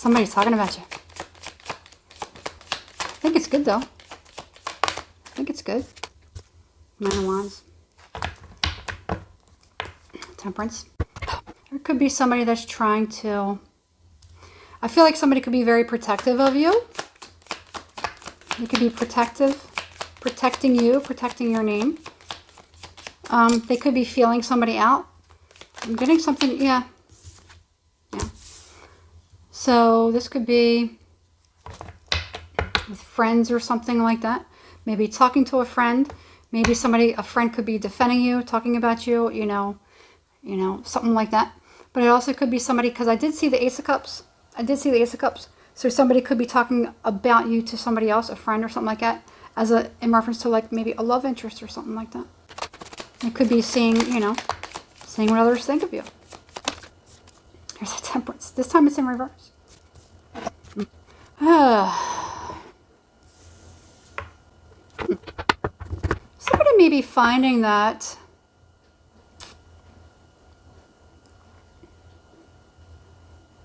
Somebody's talking about you. I think it's good, though. I think it's good. Nine of Wands. Temperance. There could be somebody that's trying to... I feel like somebody could be very protective of you. They could be protective. Protecting you. Protecting your name. They could be feeling somebody out. I'm getting something... Yeah. Yeah. So this could be with friends or something like that. Maybe talking to a friend. Maybe a friend could be defending you, talking about you, you know, something like that. But it also could be somebody, because I did see the Ace of Cups. I did see the Ace of Cups. So somebody could be talking about you to somebody else, a friend or something like that, in reference to like maybe a love interest or something like that. It could be seeing, seeing what others think of you. Here's a Temperance. This time it's in reverse. Somebody may be finding that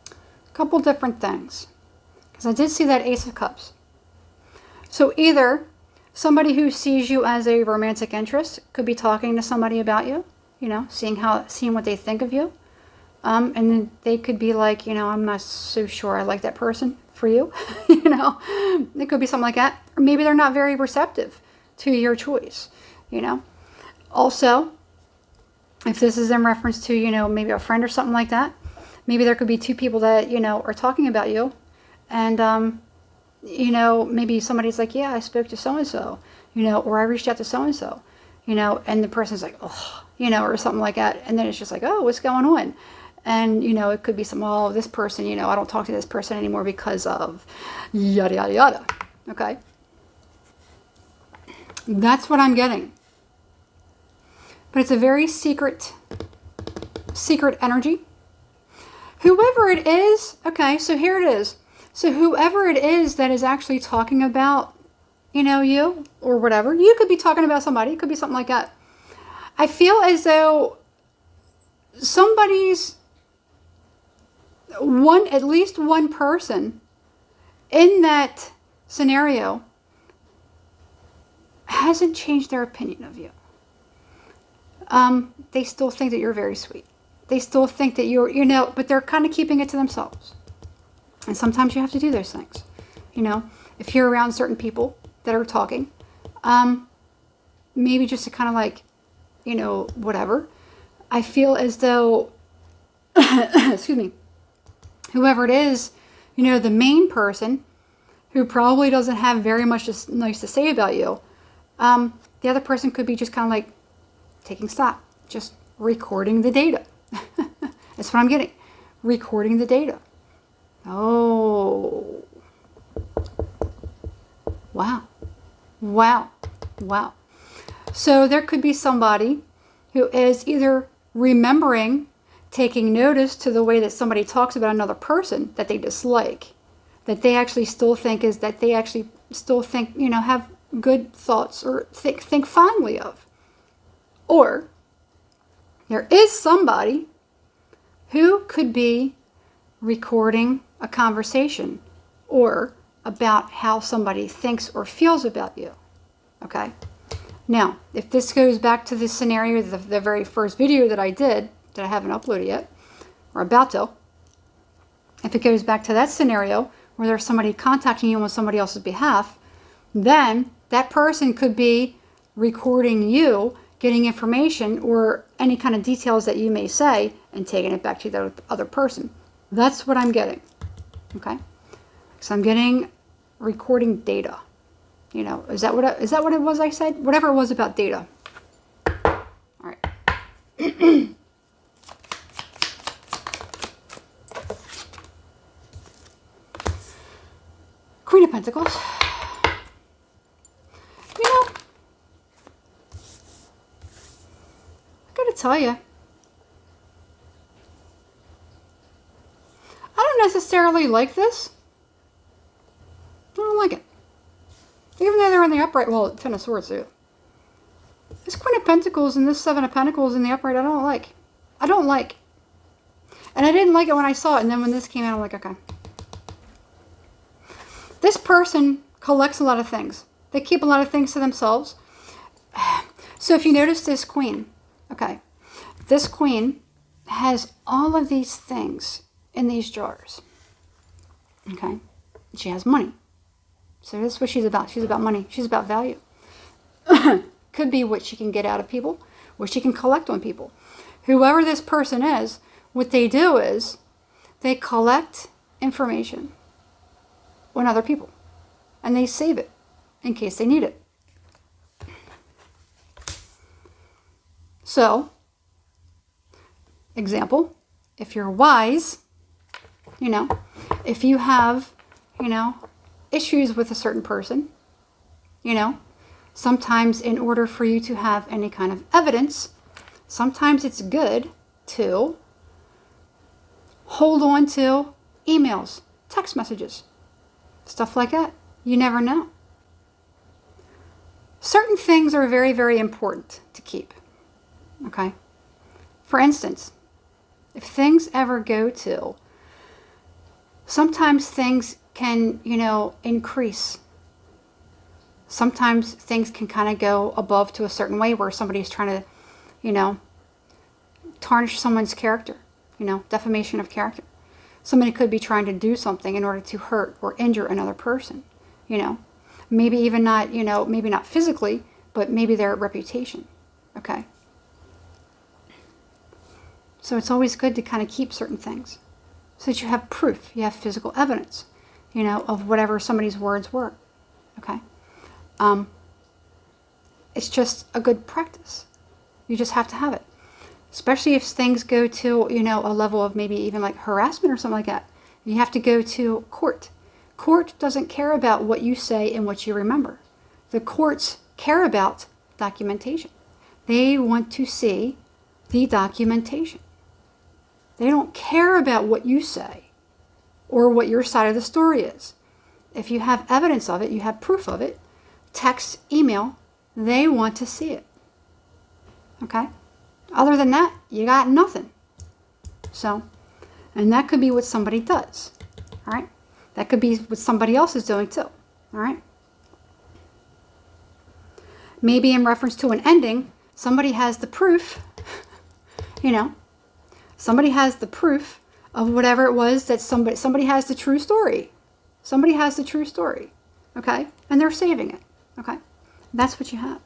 a couple different things. Because I did see that Ace of Cups. So either somebody who sees you as a romantic interest could be talking to somebody about you, seeing what they think of you. And then they could be like, I'm not so sure I like that person for you. It could be something like that. Or maybe they're not very receptive to your choice, Also, if this is in reference to, maybe a friend or something like that, maybe there could be two people that, are talking about you. And, maybe somebody's like, yeah, I spoke to so-and-so, or I reached out to so-and-so, and the person's like, oh, or something like that. And then it's just like, oh, what's going on? And, it could be some, oh, this person, I don't talk to this person anymore because of yada, yada, yada. Okay. That's what I'm getting. But it's a very secret energy. Whoever it is, okay, so here it is. So whoever it is that is actually talking about, you or whatever, you could be talking about somebody. It could be something like that. I feel as though at least one person in that scenario hasn't changed their opinion of you. They still think that you're very sweet. They still think that you're, but they're kind of keeping it to themselves. And sometimes you have to do those things. If you're around certain people that are talking, maybe just to kind of like, whatever. I feel as though, excuse me, whoever it is, the main person who probably doesn't have very much nice to say about you, the other person could be just kind of like taking stock, just recording the data. That's what I'm getting. Recording the data. Oh. Wow. Wow. Wow. So there could be somebody who is either remembering, taking notice to the way that somebody talks about another person that they dislike, that they actually still think have good thoughts or think fondly of. Or there is somebody who could be recording a conversation or about how somebody thinks or feels about you. Okay? Now, if this goes back to the scenario, the very first video that I did, that I haven't uploaded yet, or about to, if it goes back to that scenario where there's somebody contacting you on somebody else's behalf, then that person could be recording you, getting information or any kind of details that you may say and taking it back to the other person. That's what I'm getting. Okay? So I'm getting recording data. Is that what it was I said? Whatever it was about data. All right. Queen of Pentacles. I gotta tell you, I don't necessarily like this. I don't like it. Even though they're in the upright, well, Ten of Swords too. This Queen of Pentacles and this Seven of Pentacles in the upright, I don't like. I don't like. And I didn't like it when I saw it, and then when this came out, I'm like, okay. This person collects a lot of things. They keep a lot of things to themselves. So if you notice this queen, okay, this queen has all of these things in these drawers. Okay, she has money. So this is what she's about. She's about money. She's about value. Could be what she can get out of people, what she can collect on people. Whoever this person is, what they do is they collect information on other people and they save it in case they need it. So, example, if you're wise, if you have, issues with a certain person, sometimes in order for you to have any kind of evidence, sometimes it's good to hold on to emails, text messages, stuff like that. You never know. Certain things are very, very important to keep. Okay? For instance, if things ever go to, sometimes things can, increase. Sometimes things can kind of go above to a certain way where somebody's trying to, tarnish someone's character, defamation of character. Somebody could be trying to do something in order to hurt or injure another person, maybe even not, maybe not physically, but maybe their reputation. Okay. So it's always good to kind of keep certain things so that you have proof, you have physical evidence, of whatever somebody's words were. Okay. It's just a good practice. You just have to have it. Especially if things go to, a level of maybe even like harassment or something like that. You have to go to court. Court doesn't care about what you say and what you remember. The courts care about documentation. They want to see the documentation. They don't care about what you say or what your side of the story is. If you have evidence of it, you have proof of it, text, email, they want to see it. Okay? Other than that, you got nothing. So, and that could be what somebody does. All right? That could be what somebody else is doing too. All right? Maybe in reference to an ending, somebody has the proof, somebody has the proof of whatever it was that somebody has the true story. Somebody has the true story. Okay? And they're saving it. Okay? That's what you have.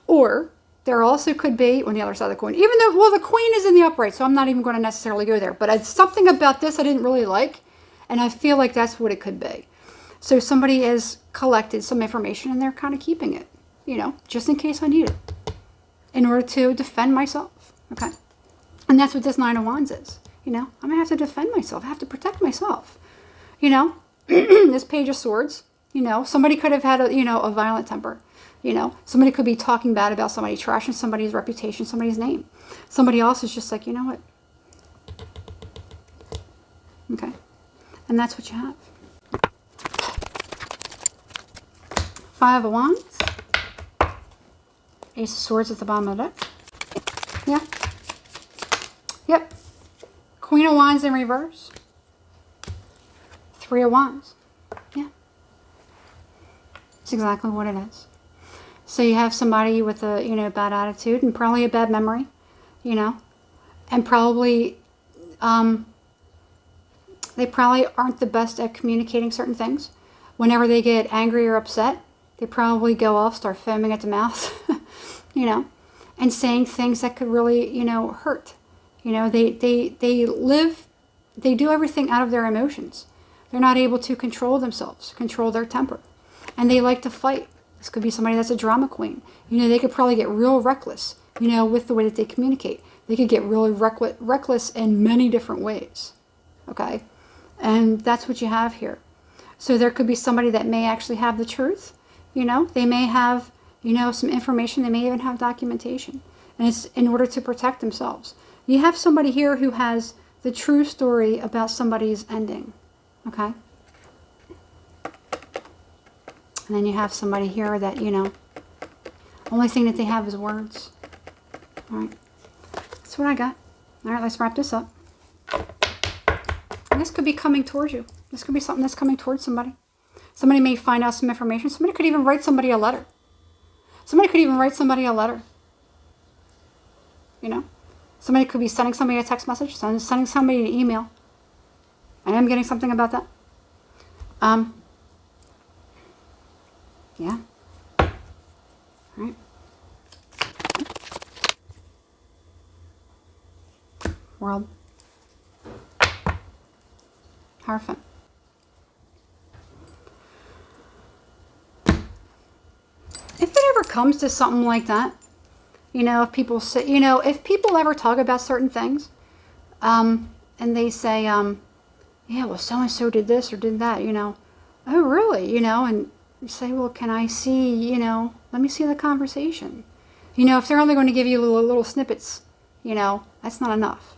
Or there also could be, on the other side of the coin, even though, well, the queen is in the upright, so I'm not even going to necessarily go there. But it's something about this I didn't really like, and I feel like that's what it could be. So somebody has collected some information, and they're kind of keeping it, just in case I need it, in order to defend myself. Okay? And that's what this Nine of Wands is. I'm going to have to defend myself. I have to protect myself. This Page of Swords, somebody could have had a violent temper. Somebody could be talking bad about somebody, trashing somebody's reputation, somebody's name. Somebody else is just like, you know what? Okay. And that's what you have. Five of Wands. Ace of Swords at the bottom of the deck. Yeah. Yep. Queen of Wands in reverse. Three of Wands. Yeah. It's exactly what it is. So you have somebody with a, bad attitude and probably a bad memory, and probably, they probably aren't the best at communicating certain things. Whenever they get angry or upset, they probably go off, start foaming at the mouth, and saying things that could really, hurt. They do everything out of their emotions. They're not able to control themselves, control their temper. And they like to fight. This could be somebody that's a drama queen. They could probably get real reckless, with the way that they communicate. They could get really reckless in many different ways. Okay? And that's what you have here. So there could be somebody that may actually have the truth. They may have, some information. They may even have documentation. And it's in order to protect themselves. You have somebody here who has the true story about somebody's ending. Okay? And then you have somebody here that, only thing that they have is words. All right. That's what I got. All right, let's wrap this up. And this could be coming towards you. This could be something that's coming towards somebody. Somebody may find out some information. Somebody could even write somebody a letter. Somebody could even write somebody a letter. You know? Somebody could be sending somebody a text message, sending somebody an email. I am getting something about that. Yeah. All right. World. Hierophant. If it ever comes to something like that, you know, if people say, you know, if people ever talk about certain things, and they say, yeah, well, so-and-so did this or did that, you know, oh, really, you know, and you say, well, can I see, you know, let me see the conversation. You know, if they're only going to give you little snippets, you know, that's not enough.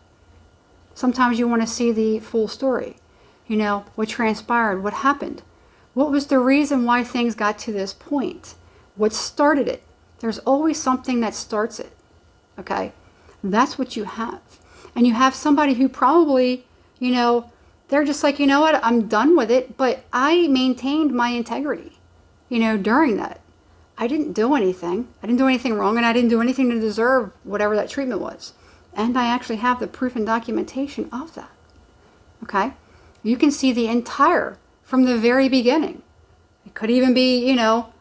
Sometimes you want to see the full story, you know, what transpired, what happened, what was the reason why things got to this point, what started it. There's always something that starts it, okay? That's what you have. And you have somebody who probably, you know, they're just like, you know what, I'm done with it, but I maintained my integrity, you know, during that. I didn't do anything. I didn't do anything wrong, and I didn't do anything to deserve whatever that treatment was. And I actually have the proof and documentation of that, okay? You can see the entire, from the very beginning. It could even be, you know,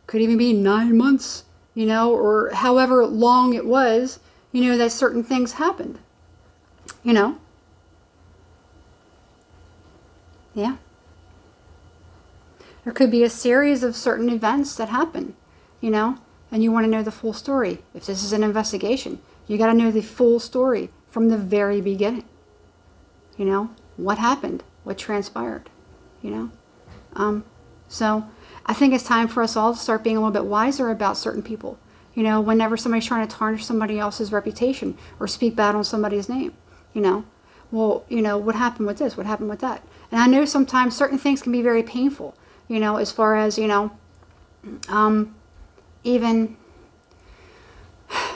could even be 9 months, you know, or however long it was, you know, that certain things happened, you know? Yeah. There could be a series of certain events that happen, you know, and you want to know the full story. If this is an investigation, you got to know the full story from the very beginning. You know, what happened, what transpired, you know? So I think it's time for us all to start being a little bit wiser about certain people. You know, whenever somebody's trying to tarnish somebody else's reputation or speak bad on somebody's name, you know, well, you know, what happened with this? What happened with that? And I know sometimes certain things can be very painful, you know, as far as, you know, even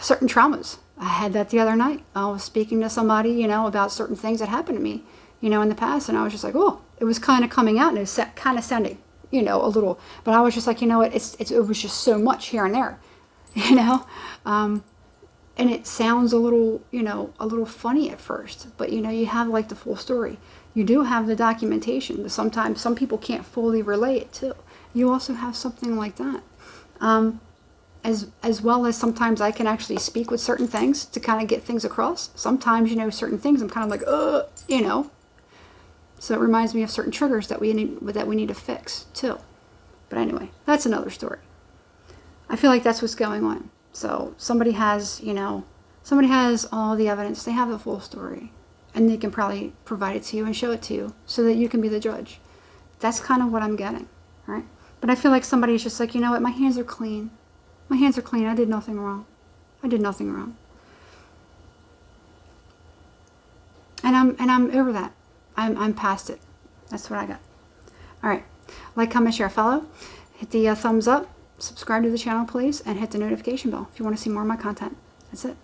certain traumas. I had that the other night. I was speaking to somebody, you know, about certain things that happened to me, you know, in the past. And I was just like, oh, it was kind of coming out, and it was kind of sounding, you know, a little, but I was just like, you know what, it was just so much here and there, you know, and it sounds a little, you know, a little funny at first, but, you know, you have like the full story. You do have the documentation, but sometimes some people can't fully relay it too. You also have something like that. As well as sometimes I can actually speak with certain things to kind of get things across. Sometimes, you know, certain things I'm kind of like, you know. So it reminds me of certain triggers that we need to fix too. But anyway, that's another story. I feel like that's what's going on. So somebody has, you know, somebody has all the evidence. They have the full story. And they can probably provide it to you and show it to you so that you can be the judge. That's kind of what I'm getting, right? But I feel like somebody's just like, you know what, my hands are clean. My hands are clean. I did nothing wrong. I did nothing wrong. And I'm over that. I'm past it. That's what I got. All right. Like, comment, share, follow. Hit the thumbs up. Subscribe to the channel, please. And hit the notification bell if you want to see more of my content. That's it.